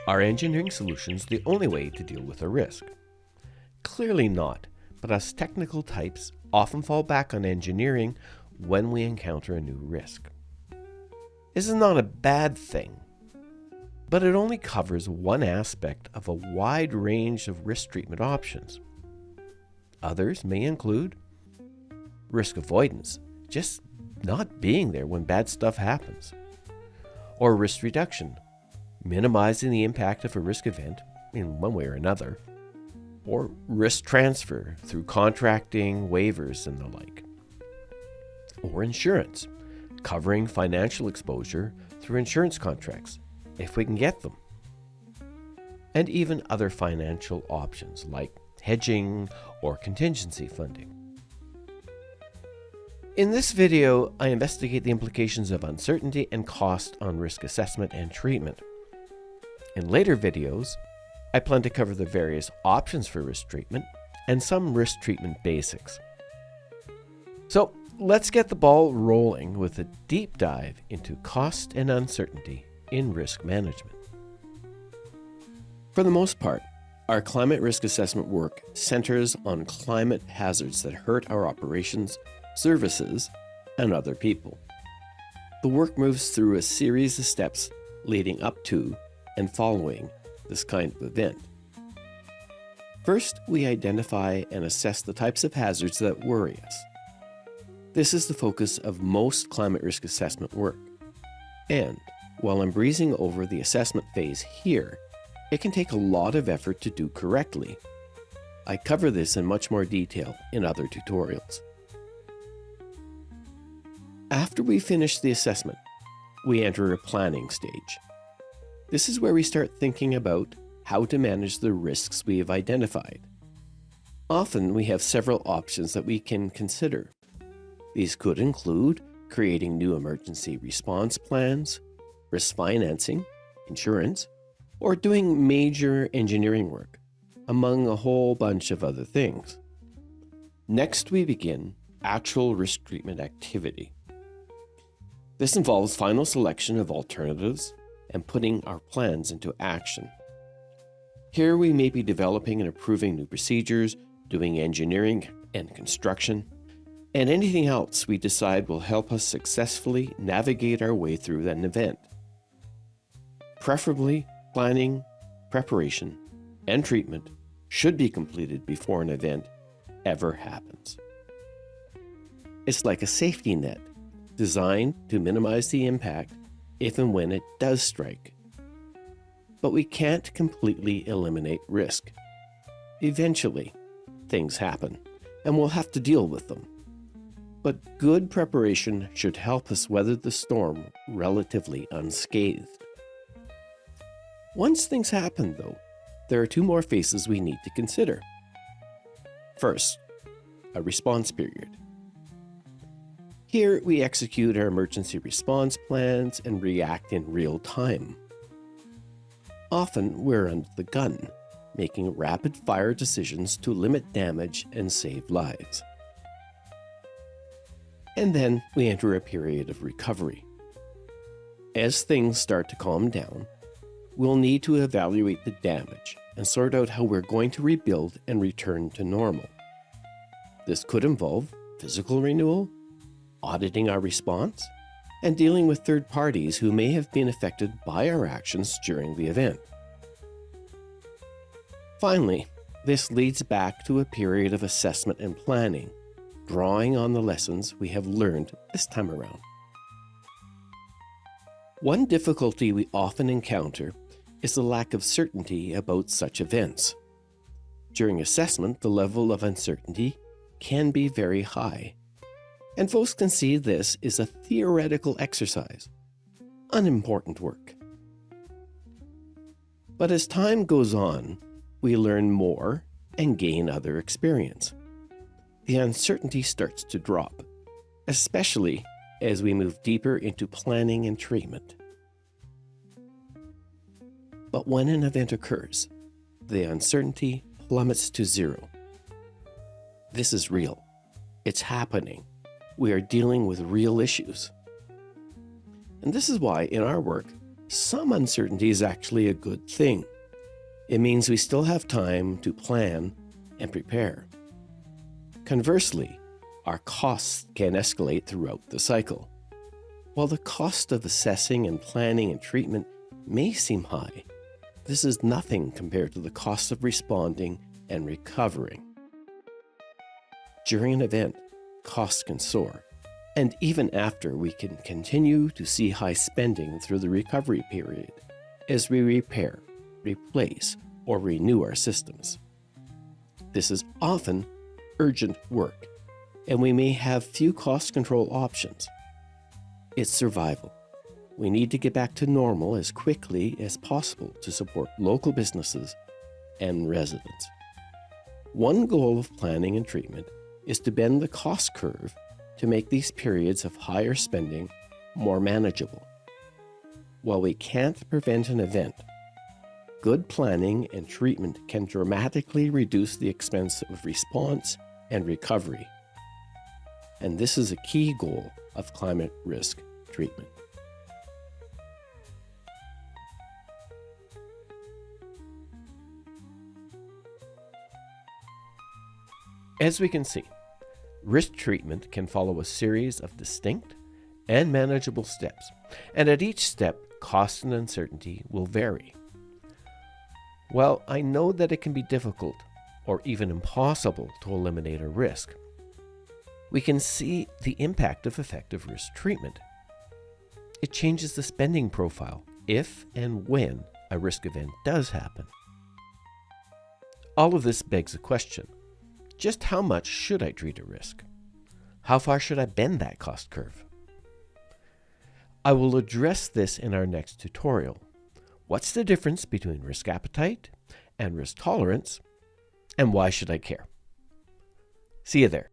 Are engineering solutions the only way to deal with a risk? Clearly not, but us technical types often fall back on engineering when we encounter a new risk. This is not a bad thing, but it only covers one aspect of a wide range of risk treatment options. Others may include risk avoidance, just not being there when bad stuff happens, or risk reduction, minimizing the impact of a risk event in one way or another, or risk transfer through contracting, waivers, and the like, or insurance, covering financial exposure through insurance contracts, if we can get them, and even other financial options like hedging or contingency funding. In this video, I investigate the implications of uncertainty and cost on risk assessment and treatment. In later videos, I plan to cover the various options for risk treatment and some risk treatment basics. So let's get the ball rolling with a deep dive into cost and uncertainty in risk management. For the most part, our climate risk assessment work centers on climate hazards that hurt our operations, services, and other people. The work moves through a series of steps leading up to and following this kind of event. First, we identify and assess the types of hazards that worry us. This is the focus of most climate risk assessment work. And while I'm breezing over the assessment phase here, it can take a lot of effort to do correctly. I cover this in much more detail in other tutorials. After we finish the assessment, we enter a planning stage. This is where we start thinking about how to manage the risks we have identified. Often we have several options that we can consider. These could include creating new emergency response plans, risk financing, insurance, or doing major engineering work, among a whole bunch of other things. Next, we begin actual risk treatment activity. This involves final selection of alternatives and putting our plans into action. Here we may be developing and approving new procedures, doing engineering and construction, and anything else we decide will help us successfully navigate our way through an event. Preferably, planning, preparation, and treatment should be completed before an event ever happens. It's like a safety net designed to minimize the impact if and when it does strike. But we can't completely eliminate risk. Eventually, things happen, and we'll have to deal with them. But good preparation should help us weather the storm relatively unscathed. Once things happen, though, there are two more phases we need to consider. First, a response period. Here, we execute our emergency response plans and react in real time. Often, we're under the gun, making rapid-fire decisions to limit damage and save lives. And then we enter a period of recovery. As things start to calm down, we'll need to evaluate the damage and sort out how we're going to rebuild and return to normal. This could involve physical renewal, auditing our response, and dealing with third parties who may have been affected by our actions during the event. Finally, this leads back to a period of assessment and planning, drawing on the lessons we have learned this time around. One difficulty we often encounter is the lack of certainty about such events. During assessment, the level of uncertainty can be very high, and folks can see this is a theoretical exercise, unimportant work. But as time goes on, we learn more and gain other experience. The uncertainty starts to drop, especially as we move deeper into planning and treatment. But when an event occurs, the uncertainty plummets to zero. This is real. It's happening. We are dealing with real issues. And this is why, in our work, Some uncertainty is actually a good thing. It means we still have time to plan and prepare. Conversely, our costs can escalate throughout the cycle. While the cost of assessing and planning and treatment may seem high, this is nothing compared to the cost of responding and recovering. During an event, costs can soar, and even after, we can continue to see high spending through the recovery period as we repair, replace, or renew our systems. This is often urgent work, and we may have few cost control options. It's survival. We need to get back to normal as quickly as possible to support local businesses and residents. One goal of planning and treatment is to bend the cost curve to make these periods of higher spending more manageable. While we can't prevent an event, good planning and treatment can dramatically reduce the expense of response and recovery. And this is a key goal of climate risk treatment. As we can see, risk treatment can follow a series of distinct and manageable steps, and at each step, cost and uncertainty will vary. While I know that it can be difficult or even impossible to eliminate a risk, we can see the impact of effective risk treatment. It changes the spending profile if and when a risk event does happen. All of this begs a question. Just how much should I treat a risk? How far should I bend that cost curve? I will address this in our next tutorial. What's the difference between risk appetite and risk tolerance, and why should I care? See you there.